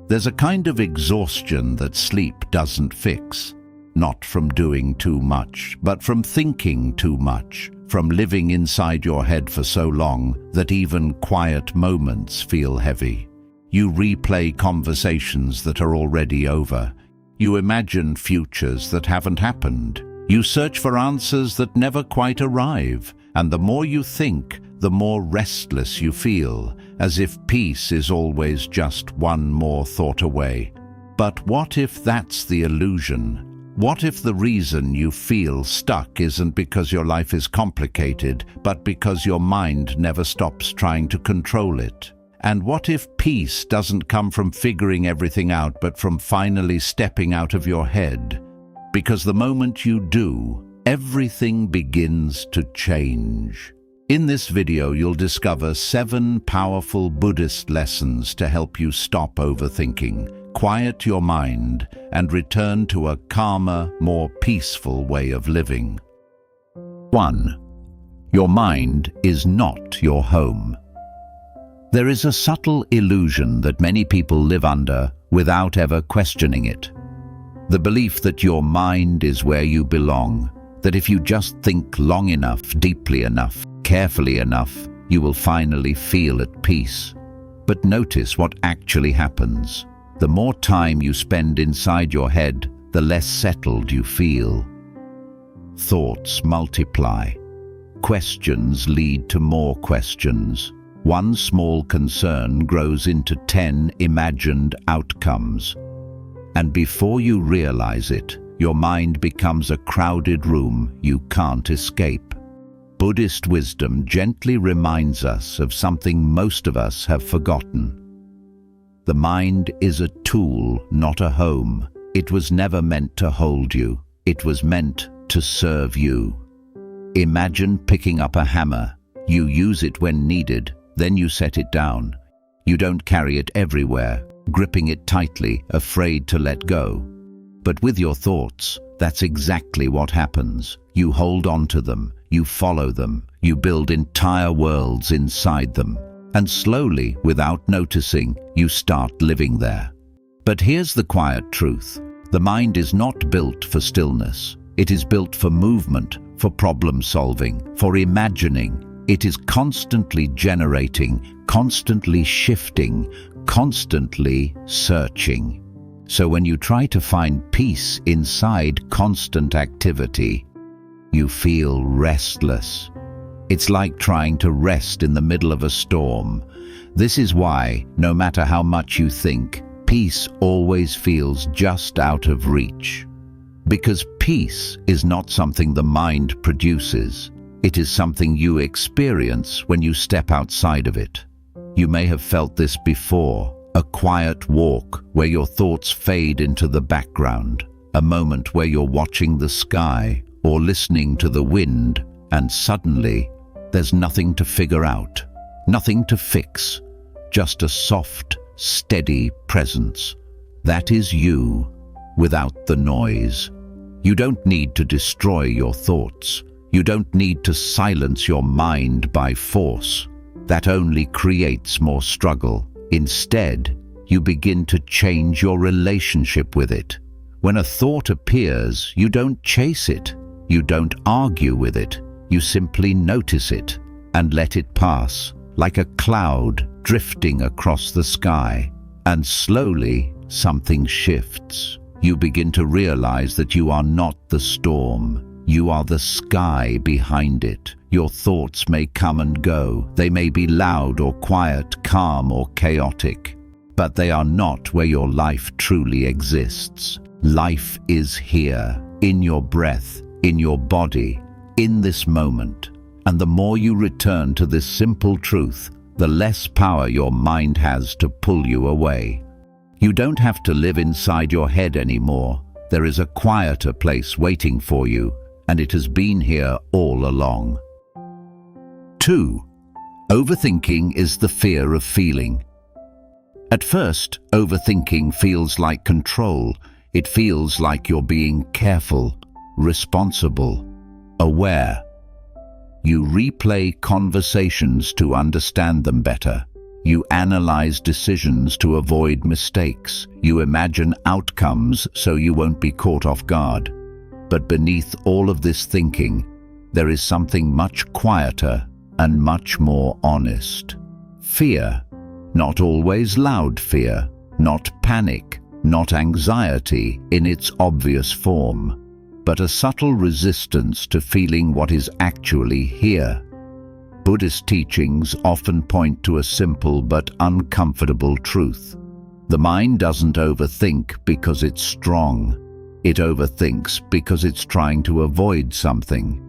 There's a kind of exhaustion that sleep doesn't fix. Not from doing too much, but from thinking too much, from living inside your head for so long that even quiet moments feel heavy. You replay conversations that are already over. You imagine futures that haven't happened. You search for answers that never quite arrive. And the more you think, the more restless you feel, as if peace is always just one more thought away. But what if that's the illusion? What if the reason you feel stuck isn't because your life is complicated, but because your mind never stops trying to control it? And what if peace doesn't come from figuring everything out, but from finally stepping out of your head? Because the moment you do, everything begins to change. In this video, you'll discover 7 powerful Buddhist lessons to help you stop overthinking, quiet your mind, and return to a calmer, more peaceful way of living. 1. Your mind is not your home. There is a subtle illusion that many people live under without ever questioning it. The belief that your mind is where you belong, that if you just think long enough, deeply enough, carefully enough, you will finally feel at peace. But notice what actually happens. The more time you spend inside your head, the less settled you feel. Thoughts multiply. Questions lead to more questions. One small concern grows into 10 imagined outcomes. And before you realize it, your mind becomes a crowded room you can't escape. Buddhist wisdom gently reminds us of something most of us have forgotten. The mind is a tool, not a home. It was never meant to hold you. It was meant to serve you. Imagine picking up a hammer. You use it when needed, then you set it down. You don't carry it everywhere, gripping it tightly, afraid to let go. But with your thoughts, that's exactly what happens. You hold on to them, you follow them, you build entire worlds inside them. And slowly, without noticing, you start living there. But here's the quiet truth. The mind is not built for stillness. It is built for movement, for problem solving, for imagining. It is constantly generating, constantly shifting, constantly searching. So when you try to find peace inside constant activity, you feel restless. It's like trying to rest in the middle of a storm. This is why, no matter how much you think, peace always feels just out of reach. Because peace is not something the mind produces. It is something you experience when you step outside of it. You may have felt this before, a quiet walk where your thoughts fade into the background, a moment where you're watching the sky or listening to the wind, and suddenly, there's nothing to figure out, nothing to fix, just a soft, steady presence. That is you, without the noise. You don't need to destroy your thoughts. You don't need to silence your mind by force. That only creates more struggle. Instead, you begin to change your relationship with it. When a thought appears, you don't chase it. You don't argue with it. You simply notice it and let it pass, like a cloud drifting across the sky. And slowly, something shifts. You begin to realize that you are not the storm. You are the sky behind it. Your thoughts may come and go. They may be loud or quiet, calm or chaotic. But they are not where your life truly exists. Life is here, in your breath, in your body, in this moment. And the more you return to this simple truth, the less power your mind has to pull you away. You don't have to live inside your head anymore. There is a quieter place waiting for you, and it has been here all along. 2. Overthinking is the fear of feeling. At first, overthinking feels like control. It feels like you're being careful, responsible, aware. You replay conversations to understand them better. You analyze decisions to avoid mistakes. You imagine outcomes so you won't be caught off guard. But beneath all of this thinking, there is something much quieter and much more honest. Fear. Not always loud fear, not panic, not anxiety in its obvious form, but a subtle resistance to feeling what is actually here. Buddhist teachings often point to a simple but uncomfortable truth. The mind doesn't overthink because it's strong. It overthinks because it's trying to avoid something.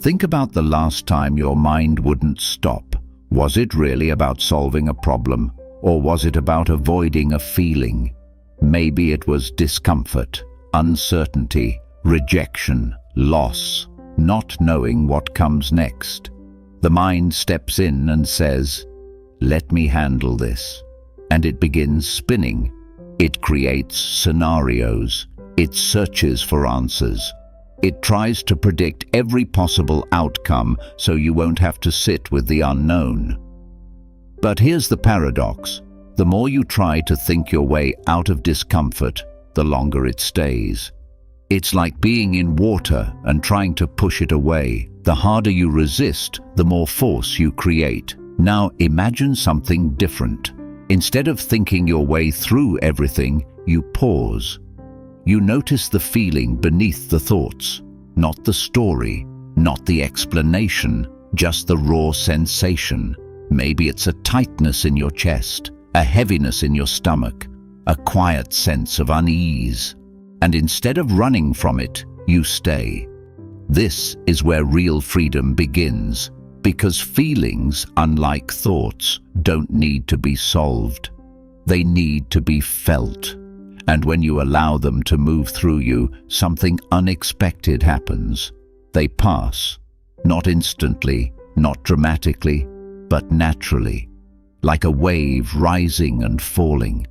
Think about the last time your mind wouldn't stop. Was it really about solving a problem, or was it about avoiding a feeling? Maybe it was discomfort, uncertainty, rejection, loss, not knowing what comes next. The mind steps in and says, "Let me handle this." And it begins spinning. It creates scenarios. It searches for answers. It tries to predict every possible outcome so you won't have to sit with the unknown. But here's the paradox. The more you try to think your way out of discomfort, the longer it stays. It's like being in water and trying to push it away. The harder you resist, the more force you create. Now imagine something different. Instead of thinking your way through everything, you pause. You notice the feeling beneath the thoughts, not the story, not the explanation, just the raw sensation. Maybe it's a tightness in your chest, a heaviness in your stomach, a quiet sense of unease. And instead of running from it, you stay. This is where real freedom begins, because feelings, unlike thoughts, don't need to be solved. They need to be felt. And when you allow them to move through you, something unexpected happens. They pass, not instantly, not dramatically, but naturally, like a wave rising and falling.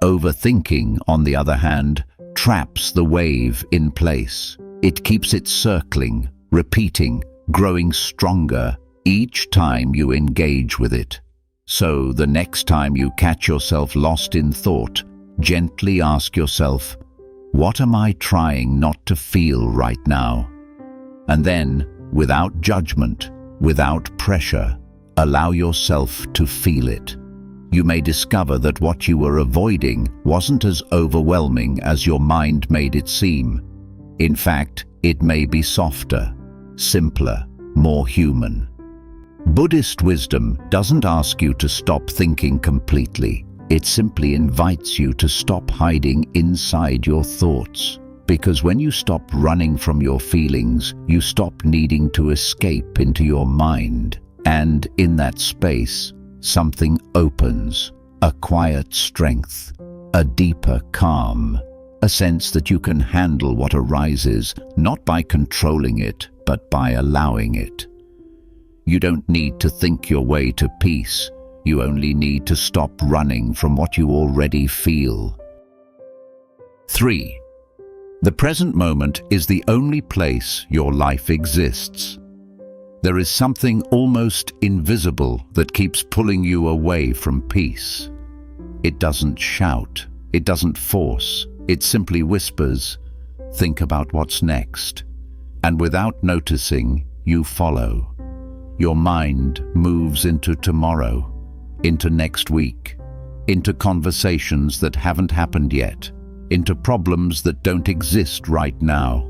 Overthinking, on the other hand, traps the wave in place. It keeps it circling, repeating, growing stronger each time you engage with it. So the next time you catch yourself lost in thought, gently ask yourself, what am I trying not to feel right now? And then, without judgment, without pressure, allow yourself to feel it. You may discover that what you were avoiding wasn't as overwhelming as your mind made it seem. In fact, it may be softer, simpler, more human. Buddhist wisdom doesn't ask you to stop thinking completely. It simply invites you to stop hiding inside your thoughts. Because when you stop running from your feelings, you stop needing to escape into your mind. And in that space, something opens, a quiet strength, a deeper calm, a sense that you can handle what arises, not by controlling it, but by allowing it. You don't need to think your way to peace. You only need to stop running from what you already feel. 3. The present moment is the only place your life exists. There is something almost invisible that keeps pulling you away from peace. It doesn't shout, it doesn't force, it simply whispers, "Think about what's next." And without noticing, you follow. Your mind moves into tomorrow, into next week, into conversations that haven't happened yet, into problems that don't exist right now.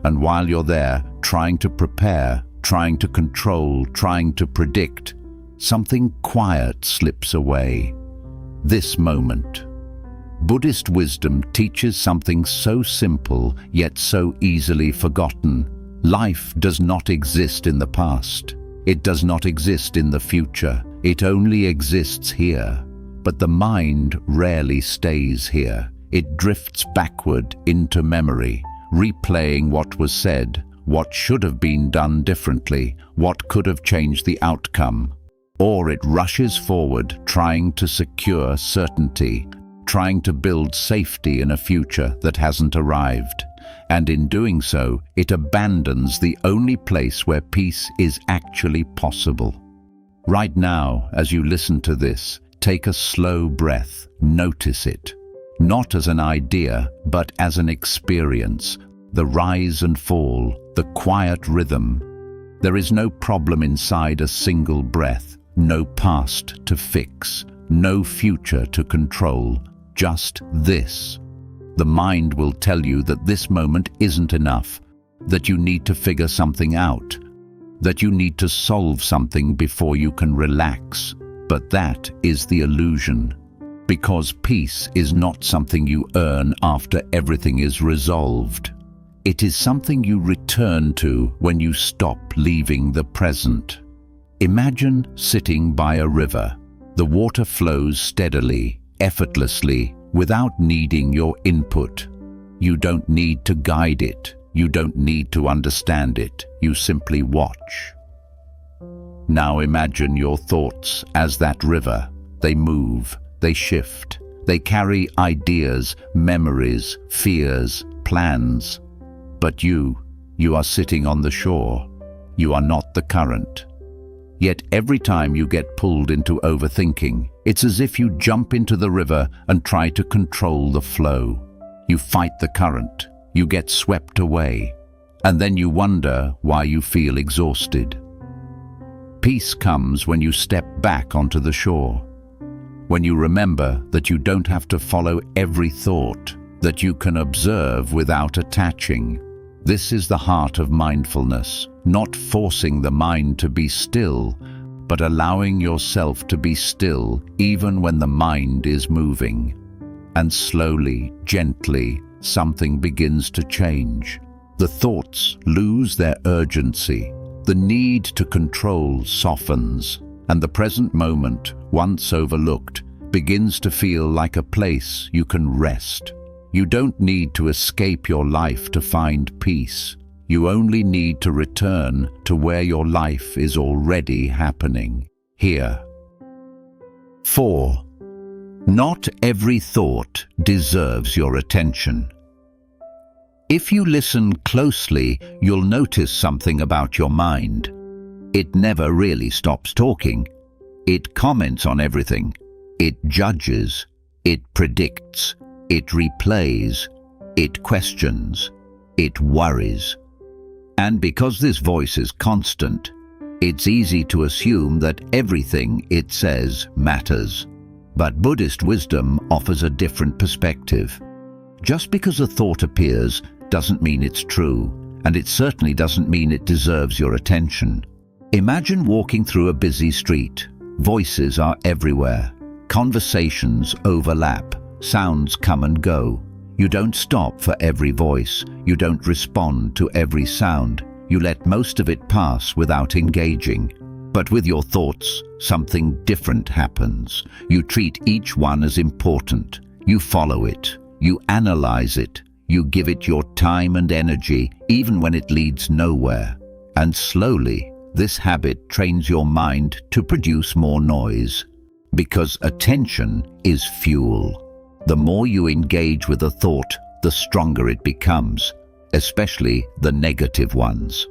And while you're there, trying to prepare, trying to control, trying to predict, something quiet slips away. This moment. Buddhist wisdom teaches something so simple, yet so easily forgotten. Life does not exist in the past. It does not exist in the future. It only exists here. But the mind rarely stays here. It drifts backward into memory, replaying what was said, what should have been done differently, what could have changed the outcome. Or it rushes forward, trying to secure certainty, trying to build safety in a future that hasn't arrived. And in doing so, it abandons the only place where peace is actually possible. Right now, as you listen to this, take a slow breath. Notice it. Not as an idea, but as an experience. The rise and fall, the quiet rhythm. There is no problem inside a single breath, no past to fix, no future to control, just this. The mind will tell you that this moment isn't enough, that you need to figure something out, that you need to solve something before you can relax. But that is the illusion, because peace is not something you earn after everything is resolved. It is something you return to when you stop leaving the present. Imagine sitting by a river. The water flows steadily, effortlessly, without needing your input. You don't need to guide it. You don't need to understand it. You simply watch. Now imagine your thoughts as that river. They move, they shift, they carry ideas, memories, fears, plans. But you are sitting on the shore. You are not the current. Yet every time you get pulled into overthinking, it's as if you jump into the river and try to control the flow. You fight the current, you get swept away, and then you wonder why you feel exhausted. Peace comes when you step back onto the shore, when you remember that you don't have to follow every thought, that you can observe without attaching. This is the heart of mindfulness, not forcing the mind to be still, but allowing yourself to be still even when the mind is moving. And slowly, gently, something begins to change. The thoughts lose their urgency. The need to control softens, and the present moment, once overlooked, begins to feel like a place you can rest. You don't need to escape your life to find peace. You only need to return to where your life is already happening, here. 4. Not every thought deserves your attention. If you listen closely, you'll notice something about your mind. It never really stops talking. It comments on everything. It judges. It predicts. It replays, it questions, it worries. And because this voice is constant, it's easy to assume that everything it says matters. But Buddhist wisdom offers a different perspective. Just because a thought appears doesn't mean it's true, and it certainly doesn't mean it deserves your attention. Imagine walking through a busy street. Voices are everywhere. Conversations overlap. Sounds come and go. You don't stop for every voice. You don't respond to every sound. You let most of it pass without engaging. But with your thoughts, something different happens. You treat each one as important. You follow it. You analyze it. You give it your time and energy, even when it leads nowhere. And slowly, this habit trains your mind to produce more noise. Because attention is fuel. The more you engage with a thought, the stronger it becomes, especially the negative ones.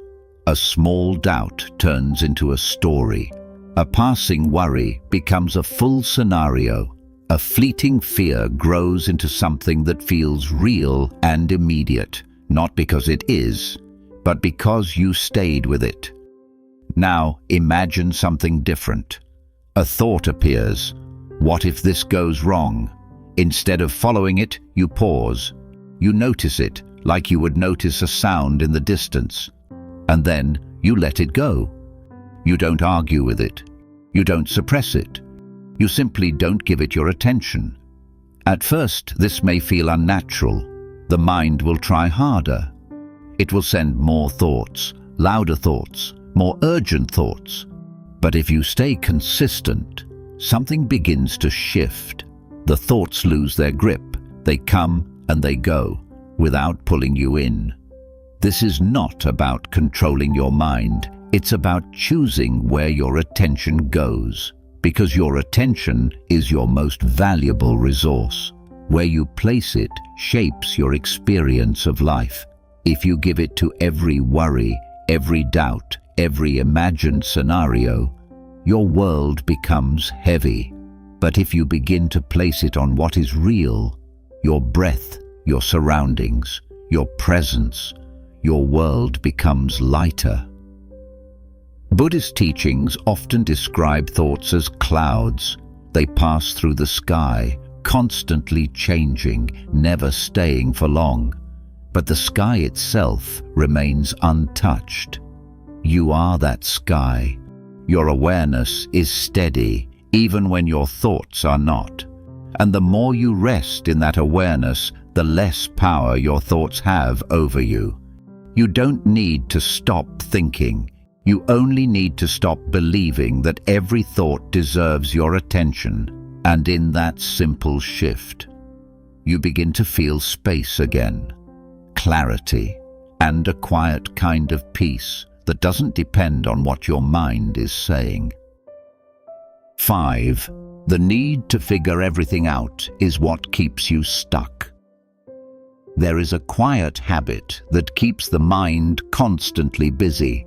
A small doubt turns into a story. A passing worry becomes a full scenario. A fleeting fear grows into something that feels real and immediate, not because it is, but because you stayed with it. Now imagine something different. A thought appears. What if this goes wrong? Instead of following it, you pause. You notice it, like you would notice a sound in the distance. And then you let it go. You don't argue with it. You don't suppress it. You simply don't give it your attention. At first, this may feel unnatural. The mind will try harder. It will send more thoughts, louder thoughts, more urgent thoughts. But if you stay consistent, something begins to shift. The thoughts lose their grip. They come and they go, without pulling you in. This is not about controlling your mind. It's about choosing where your attention goes, because your attention is your most valuable resource. Where you place it shapes your experience of life. If you give it to every worry, every doubt, every imagined scenario, your world becomes heavy. But if you begin to place it on what is real, your breath, your surroundings, your presence, your world becomes lighter. Buddhist teachings often describe thoughts as clouds. They pass through the sky, constantly changing, never staying for long. But the sky itself remains untouched. You are that sky. Your awareness is steady, even when your thoughts are not. And the more you rest in that awareness, the less power your thoughts have over you. You don't need to stop thinking. You only need to stop believing that every thought deserves your attention. And in that simple shift, you begin to feel space again, clarity, and a quiet kind of peace that doesn't depend on what your mind is saying. 5. The need to figure everything out is what keeps you stuck. There is a quiet habit that keeps the mind constantly busy.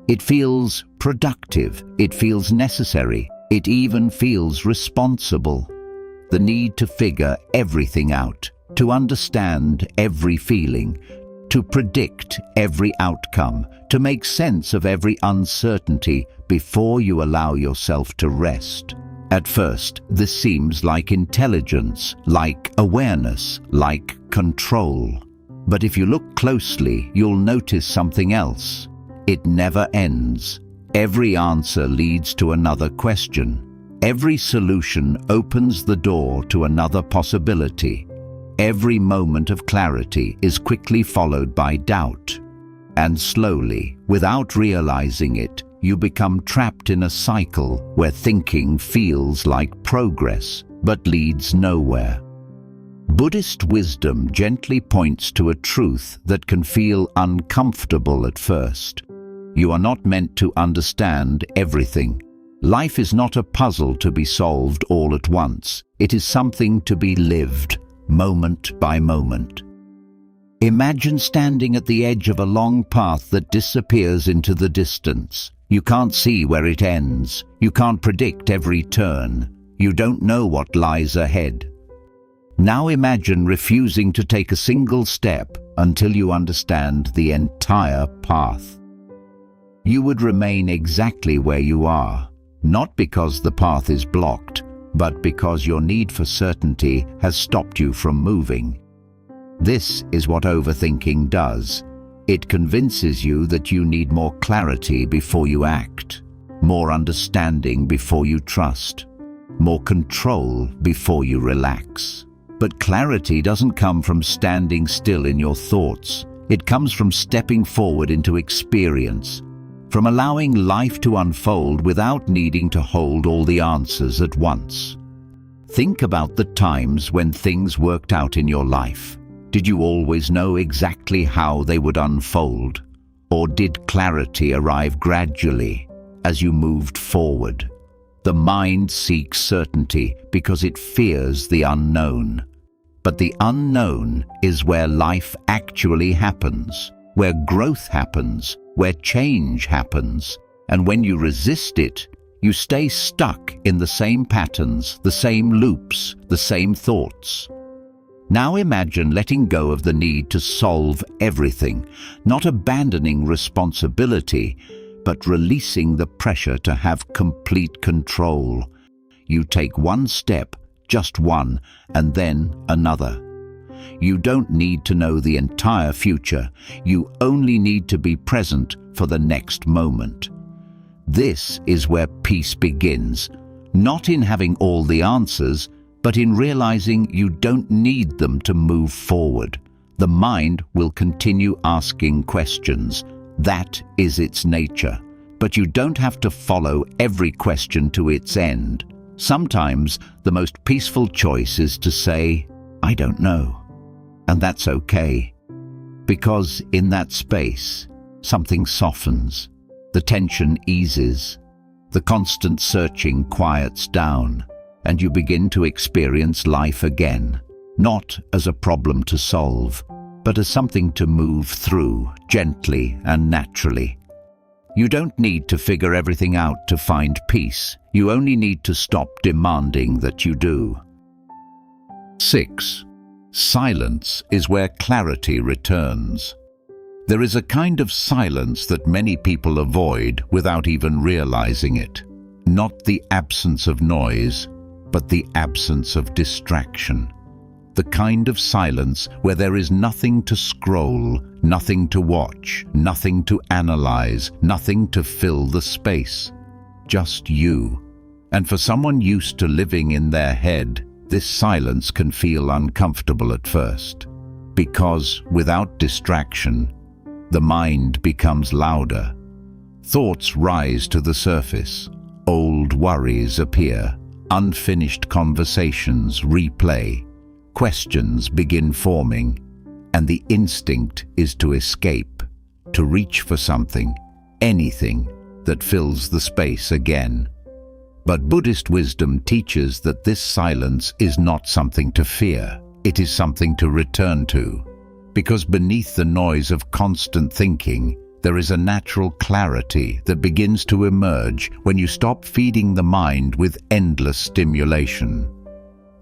It feels productive, it feels necessary, it even feels responsible. The need to figure everything out, to understand every feeling, to predict every outcome, to make sense of every uncertainty before you allow yourself to rest. At first, this seems like intelligence, like awareness, like control. But if you look closely, you'll notice something else. It never ends. Every answer leads to another question. Every solution opens the door to another possibility. Every moment of clarity is quickly followed by doubt. And slowly, without realizing it, you become trapped in a cycle where thinking feels like progress, but leads nowhere. Buddhist wisdom gently points to a truth that can feel uncomfortable at first. You are not meant to understand everything. Life is not a puzzle to be solved all at once. It is something to be lived, moment by moment. Imagine standing at the edge of a long path that disappears into the distance. You can't see where it ends. You can't predict every turn. You don't know what lies ahead. Now imagine refusing to take a single step until you understand the entire path. You would remain exactly where you are, not because the path is blocked, but because your need for certainty has stopped you from moving. This is what overthinking does. It convinces you that you need more clarity before you act, more understanding before you trust, more control before you relax. But clarity doesn't come from standing still in your thoughts. It comes from stepping forward into experience, from allowing life to unfold without needing to hold all the answers at once. Think about the times when things worked out in your life. Did you always know exactly how they would unfold? Or did clarity arrive gradually as you moved forward? The mind seeks certainty because it fears the unknown. But the unknown is where life actually happens, where growth happens, where change happens. And when you resist it, you stay stuck in the same patterns, the same loops, the same thoughts. Now imagine letting go of the need to solve everything, not abandoning responsibility, but releasing the pressure to have complete control. You take one step, just one, and then another. You don't need to know the entire future. You only need to be present for the next moment. This is where peace begins, not in having all the answers, but in realizing you don't need them to move forward. The mind will continue asking questions. That is its nature. But you don't have to follow every question to its end. Sometimes the most peaceful choice is to say, I don't know. And that's okay. Because in that space, something softens. The tension eases. The constant searching quiets down. And you begin to experience life again, not as a problem to solve, but as something to move through, gently and naturally. You don't need to figure everything out to find peace. You only need to stop demanding that you do. 6. Silence is where clarity returns. There is a kind of silence that many people avoid without even realizing it. Not the absence of noise, but the absence of distraction. The kind of silence where there is nothing to scroll, nothing to watch, nothing to analyze, nothing to fill the space. Just you. And for someone used to living in their head, this silence can feel uncomfortable at first. Because without distraction, the mind becomes louder. Thoughts rise to the surface. Old worries appear. Unfinished conversations replay. Questions begin forming, and the instinct is to escape, to reach for something, anything that fills the space again. But Buddhist wisdom teaches that this silence is not something to fear, it is something to return to. Because beneath the noise of constant thinking, there is a natural clarity that begins to emerge when you stop feeding the mind with endless stimulation.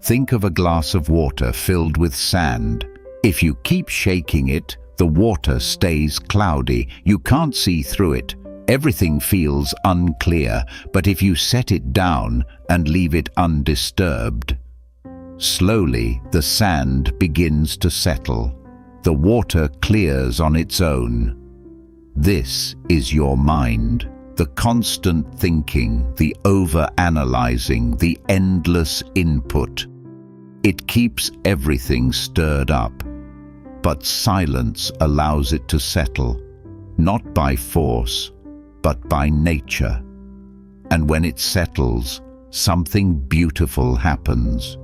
Think of a glass of water filled with sand. If you keep shaking it, the water stays cloudy. You can't see through it. Everything feels unclear, but if you set it down and leave it undisturbed, slowly the sand begins to settle. The water clears on its own. This is your mind. The constant thinking, the over-analyzing, the endless input. It keeps everything stirred up, but silence allows it to settle, not by force, but by nature. And when it settles, something beautiful happens.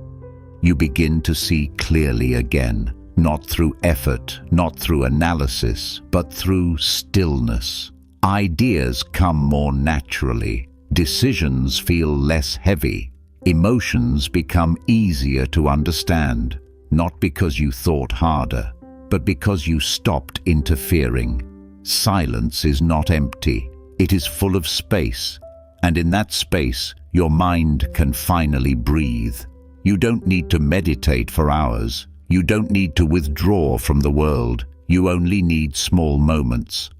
You begin to see clearly again, not through effort, not through analysis, but through stillness. Ideas come more naturally. Decisions feel less heavy. Emotions become easier to understand, not because you thought harder, but because you stopped interfering. Silence is not empty. It is full of space, and in that space, your mind can finally breathe. You don't need to meditate for hours. You don't need to withdraw from the world. You only need small moments.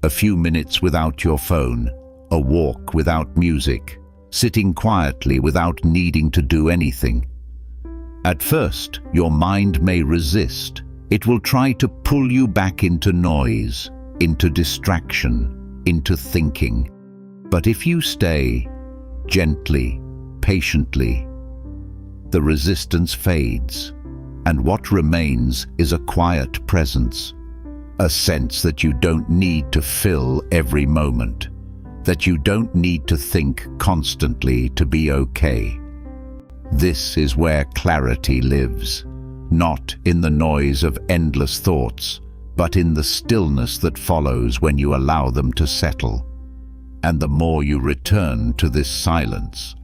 A few minutes without your phone, a walk without music, sitting quietly without needing to do anything. At first, your mind may resist. It will try to pull you back into noise, into distraction, into thinking. But if you stay gently, patiently, the resistance fades, and what remains is a quiet presence, a sense that you don't need to fill every moment, that you don't need to think constantly to be okay. This is where clarity lives, not in the noise of endless thoughts, but in the stillness that follows when you allow them to settle. And the more you return to this silence,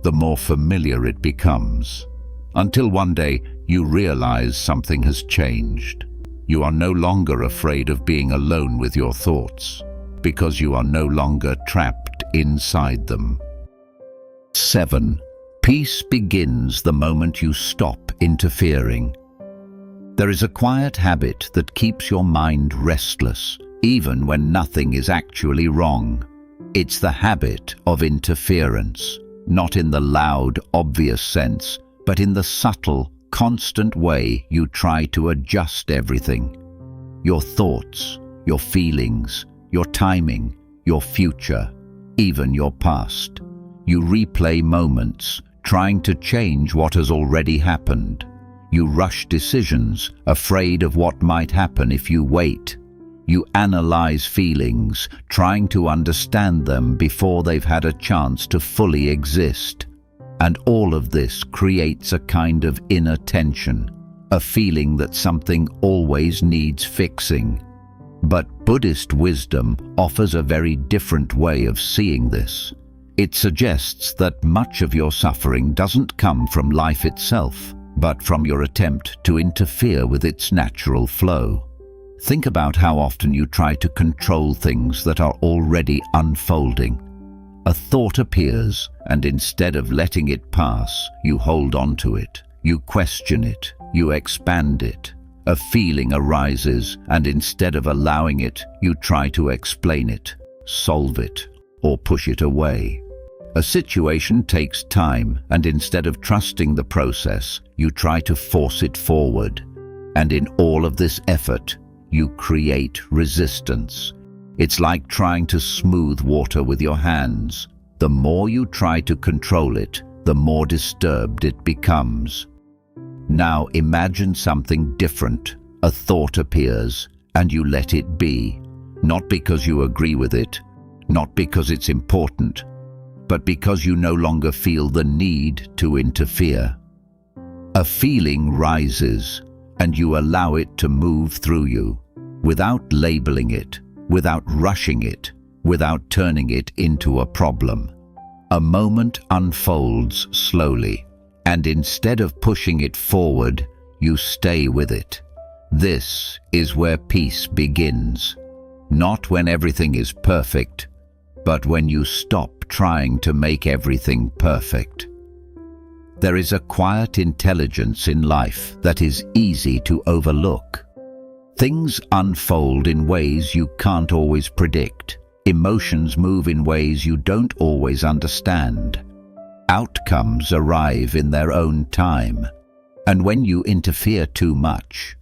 the more familiar it becomes, until one day you realize something has changed. You are no longer afraid of being alone with your thoughts, because you are no longer trapped inside them. 7. Peace begins the moment you stop interfering. There is a quiet habit that keeps your mind restless, even when nothing is actually wrong. It's the habit of interference, not in the loud, obvious sense, but in the subtle, constant way you try to adjust everything. Your thoughts, your feelings, your timing, your future, even your past. You replay moments, trying to change what has already happened. You rush decisions, afraid of what might happen if you wait. You analyze feelings, trying to understand them before they've had a chance to fully exist. And all of this creates a kind of inner tension, a feeling that something always needs fixing. But Buddhist wisdom offers a very different way of seeing this. It suggests that much of your suffering doesn't come from life itself, but from your attempt to interfere with its natural flow. Think about how often you try to control things that are already unfolding. A thought appears, and instead of letting it pass, you hold on to it. You question it. You expand it. A feeling arises, and instead of allowing it, you try to explain it, solve it, or push it away. A situation takes time, and instead of trusting the process, you try to force it forward. And in all of this effort, you create resistance. It's like trying to smooth water with your hands. The more you try to control it, the more disturbed it becomes. Now imagine something different. A thought appears, and you let it be, not because you agree with it, not because it's important, but because you no longer feel the need to interfere. A feeling rises, and you allow it to move through you, without labeling it, without rushing it, without turning it into a problem. A moment unfolds slowly, and instead of pushing it forward, you stay with it. This is where peace begins. Not when everything is perfect, but when you stop trying to make everything perfect. There is a quiet intelligence in life that is easy to overlook. Things unfold in ways you can't always predict. Emotions move in ways you don't always understand. Outcomes arrive in their own time. And when you interfere too much,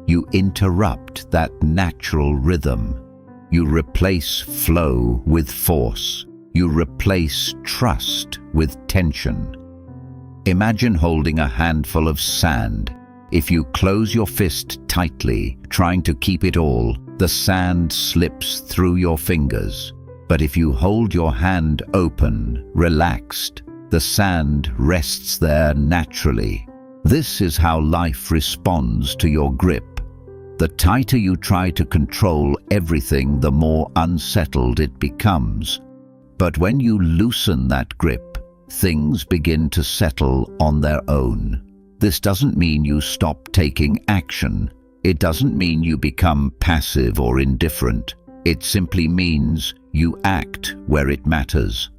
you interrupt that natural rhythm. You replace flow with force. You replace trust with tension. Imagine holding a handful of sand. If you close your fist tightly, trying to keep it all, the sand slips through your fingers. But if you hold your hand open, relaxed, the sand rests there naturally. This is how life responds to your grip. The tighter you try to control everything, the more unsettled it becomes. But when you loosen that grip, things begin to settle on their own. This doesn't mean you stop taking action. It doesn't mean you become passive or indifferent. It simply means you act where it matters,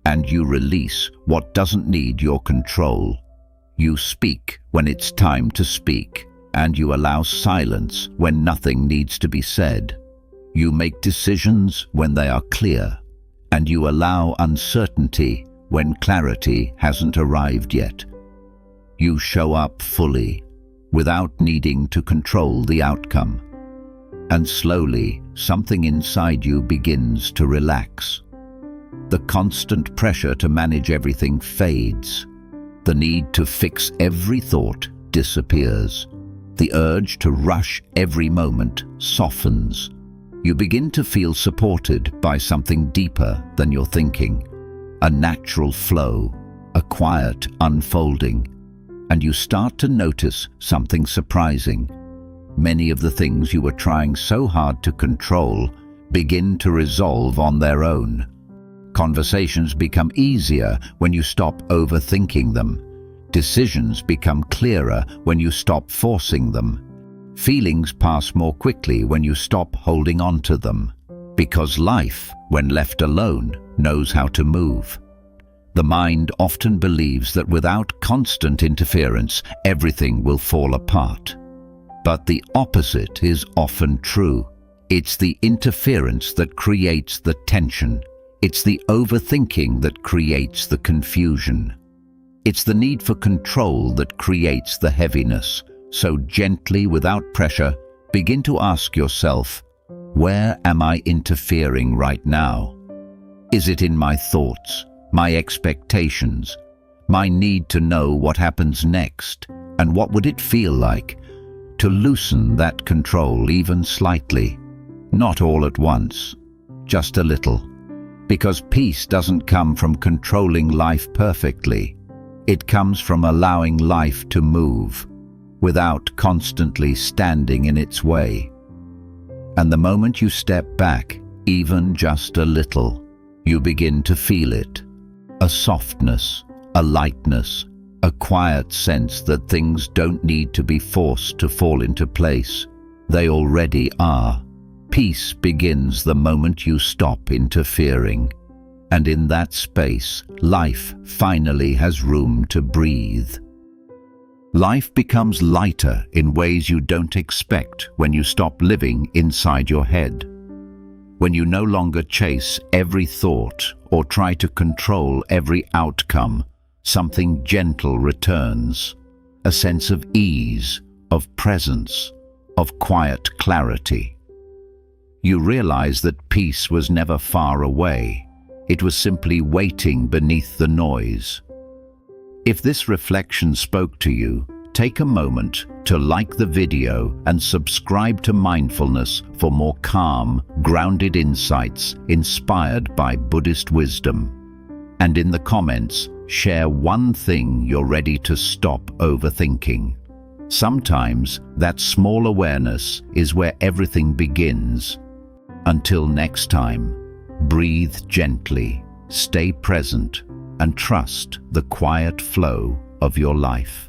and you release what doesn't need your control. You speak when it's time to speak, and you allow silence when nothing needs to be said. You make decisions when they are clear, and you allow uncertainty when clarity hasn't arrived yet. You show up fully, without needing to control the outcome. And slowly, something inside you begins to relax. The constant pressure to manage everything fades. The need to fix every thought disappears. The urge to rush every moment softens. You begin to feel supported by something deeper than your thinking. A natural flow, a quiet unfolding. And you start to notice something surprising. Many of the things you were trying so hard to control begin to resolve on their own. Conversations become easier when you stop overthinking them. Decisions become clearer when you stop forcing them. Feelings pass more quickly when you stop holding on to them. Because life, when left alone, knows how to move. The mind often believes that without constant interference, everything will fall apart. But the opposite is often true. It's the interference that creates the tension. It's the overthinking that creates the confusion. It's the need for control that creates the heaviness. So gently, without pressure, begin to ask yourself, where am I interfering right now? Is it in my thoughts, my expectations, my need to know what happens next? And what would it feel like to loosen that control even slightly? Not all at once, just a little. Because peace doesn't come from controlling life perfectly. It comes from allowing life to move, without constantly standing in its way. And the moment you step back, even just a little, you begin to feel it. A softness, a lightness, a quiet sense that things don't need to be forced to fall into place. They already are. Peace begins the moment you stop interfering. And in that space, life finally has room to breathe. Life becomes lighter in ways you don't expect when you stop living inside your head. When you no longer chase every thought or try to control every outcome, something gentle returns, a sense of ease, of presence, of quiet clarity. You realize that peace was never far away. It was simply waiting beneath the noise. If this reflection spoke to you, take a moment to like the video and subscribe to Mindfulness for more calm, grounded insights inspired by Buddhist wisdom. And in the comments, share one thing you're ready to stop overthinking. Sometimes that small awareness is where everything begins. Until next time, breathe gently, stay present, and trust the quiet flow of your life.